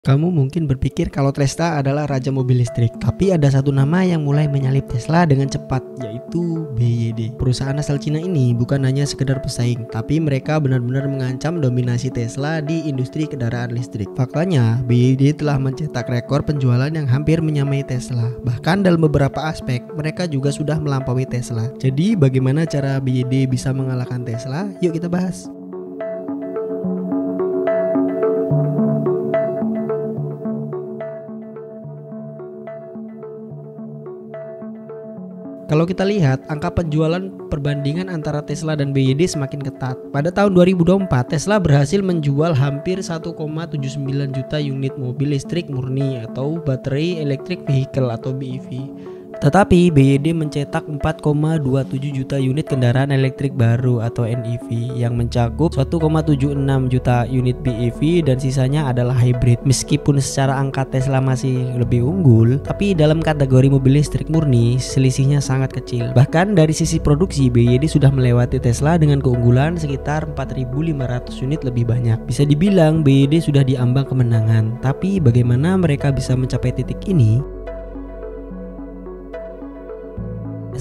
Kamu mungkin berpikir kalau Tesla adalah raja mobil listrik, tapi ada satu nama yang mulai menyalip Tesla dengan cepat, yaitu BYD. Perusahaan asal Cina ini bukan hanya sekedar pesaing, tapi mereka benar-benar mengancam dominasi Tesla di industri kendaraan listrik. Faktanya, BYD telah mencetak rekor penjualan yang hampir menyamai Tesla. Bahkan dalam beberapa aspek, mereka juga sudah melampaui Tesla. Jadi, bagaimana cara BYD bisa mengalahkan Tesla? Yuk kita bahas. Kalau kita lihat, angka penjualan perbandingan antara Tesla dan BYD semakin ketat. Pada tahun 2024, Tesla berhasil menjual hampir 1,79 juta unit mobil listrik murni atau Battery Electric Vehicle atau BEV. Tetapi BYD mencetak 4,27 juta unit kendaraan elektrik baru atau NEV yang mencakup 1,76 juta unit BEV dan sisanya adalah hybrid. Meskipun secara angka Tesla masih lebih unggul, tapi dalam kategori mobil listrik murni selisihnya sangat kecil. Bahkan dari sisi produksi, BYD sudah melewati Tesla dengan keunggulan sekitar 4.500 unit lebih banyak. Bisa dibilang BYD sudah diambang kemenangan. Tapi bagaimana mereka bisa mencapai titik ini?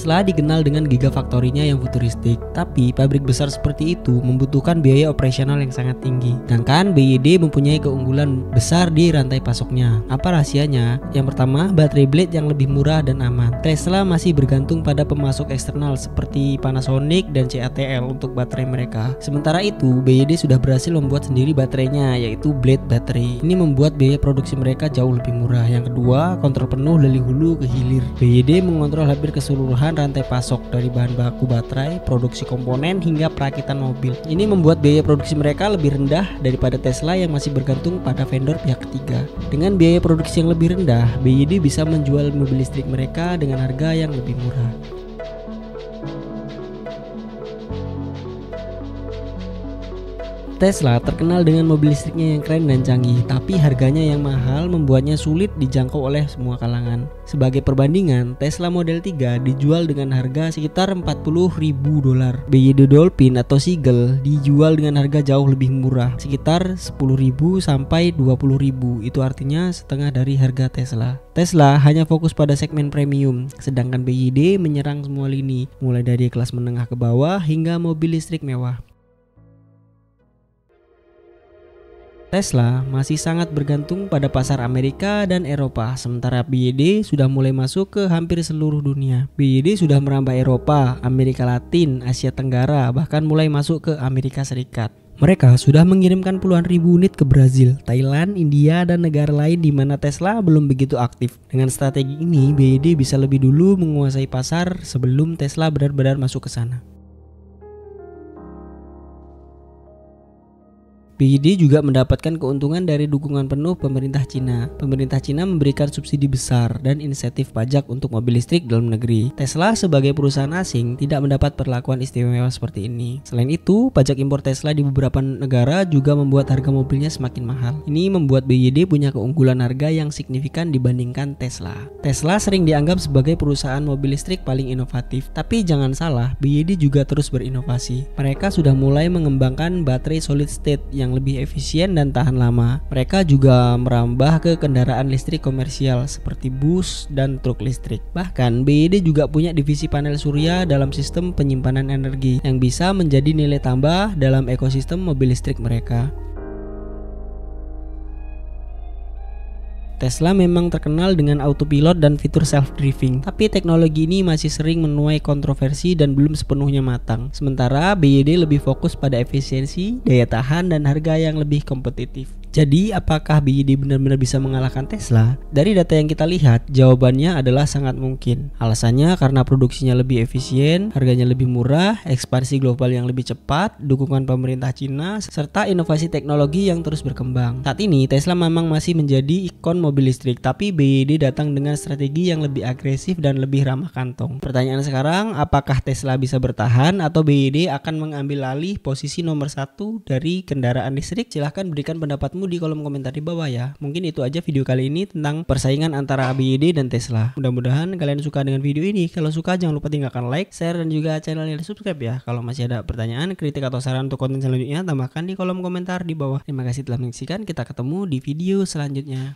Tesla dikenal dengan gigafaktorinya yang futuristik, tapi pabrik besar seperti itu membutuhkan biaya operasional yang sangat tinggi. Sedangkan BYD mempunyai keunggulan besar di rantai pasoknya. Apa rahasianya? Yang pertama, baterai blade yang lebih murah dan aman. Tesla masih bergantung pada pemasok eksternal seperti Panasonic dan CATL untuk baterai mereka. Sementara itu, BYD sudah berhasil membuat sendiri baterainya, yaitu blade battery. Ini membuat biaya produksi mereka jauh lebih murah. Yang kedua, kontrol penuh dari hulu ke hilir. BYD mengontrol hampir keseluruhan rantai pasok dari bahan baku baterai, produksi komponen hingga perakitan mobil. Ini membuat biaya produksi mereka lebih rendah daripada Tesla yang masih bergantung pada vendor pihak ketiga. Dengan biaya produksi yang lebih rendah, BYD bisa menjual mobil listrik mereka dengan harga yang lebih murah. Tesla terkenal dengan mobil listriknya yang keren dan canggih, tapi harganya yang mahal membuatnya sulit dijangkau oleh semua kalangan. Sebagai perbandingan, Tesla Model 3 dijual dengan harga sekitar $40.000. BYD Dolphin atau Seagull dijual dengan harga jauh lebih murah, sekitar $10.000 sampai $20.000. Itu artinya setengah dari harga Tesla. Tesla hanya fokus pada segmen premium, sedangkan BYD menyerang semua lini, mulai dari kelas menengah ke bawah hingga mobil listrik mewah. Tesla masih sangat bergantung pada pasar Amerika dan Eropa, sementara BYD sudah mulai masuk ke hampir seluruh dunia. BYD sudah merambah Eropa, Amerika Latin, Asia Tenggara, bahkan mulai masuk ke Amerika Serikat. Mereka sudah mengirimkan puluhan ribu unit ke Brazil, Thailand, India, dan negara lain di mana Tesla belum begitu aktif. Dengan strategi ini, BYD bisa lebih dulu menguasai pasar sebelum Tesla benar-benar masuk ke sana. BYD juga mendapatkan keuntungan dari dukungan penuh pemerintah Cina. Pemerintah Cina memberikan subsidi besar dan insentif pajak untuk mobil listrik dalam negeri. Tesla sebagai perusahaan asing tidak mendapat perlakuan istimewa seperti ini. Selain itu, pajak impor Tesla di beberapa negara juga membuat harga mobilnya semakin mahal. Ini membuat BYD punya keunggulan harga yang signifikan dibandingkan Tesla. Tesla sering dianggap sebagai perusahaan mobil listrik paling inovatif, tapi jangan salah, BYD juga terus berinovasi. Mereka sudah mulai mengembangkan baterai solid state yang lebih efisien dan tahan lama. Mereka juga merambah ke kendaraan listrik komersial seperti bus dan truk listrik. Bahkan BYD juga punya divisi panel surya dalam sistem penyimpanan energi yang bisa menjadi nilai tambah dalam ekosistem mobil listrik mereka. Tesla memang terkenal dengan autopilot dan fitur self-driving, tapi teknologi ini masih sering menuai kontroversi dan belum sepenuhnya matang. Sementara BYD lebih fokus pada efisiensi, daya tahan, dan harga yang lebih kompetitif. Jadi, apakah BYD benar-benar bisa mengalahkan Tesla? Dari data yang kita lihat, jawabannya adalah sangat mungkin. Alasannya karena produksinya lebih efisien, harganya lebih murah, ekspansi global yang lebih cepat, dukungan pemerintah Cina, serta inovasi teknologi yang terus berkembang. Saat ini, Tesla memang masih menjadi ikon mobil listrik, tapi BYD datang dengan strategi yang lebih agresif dan lebih ramah kantong. Pertanyaan sekarang, apakah Tesla bisa bertahan atau BYD akan mengambil alih posisi nomor 1 dari kendaraan listrik? Silahkan berikan pendapatmu di kolom komentar di bawah ya. Mungkin itu aja video kali ini tentang persaingan antara BYD dan Tesla. Mudah-mudahan kalian suka dengan video ini. Kalau suka jangan lupa tinggalkan like, share, dan juga channelnya di subscribe ya. Kalau masih ada pertanyaan, kritik, atau saran untuk konten selanjutnya, tambahkan di kolom komentar di bawah. Terima kasih telah menyaksikan. Kita ketemu di video selanjutnya.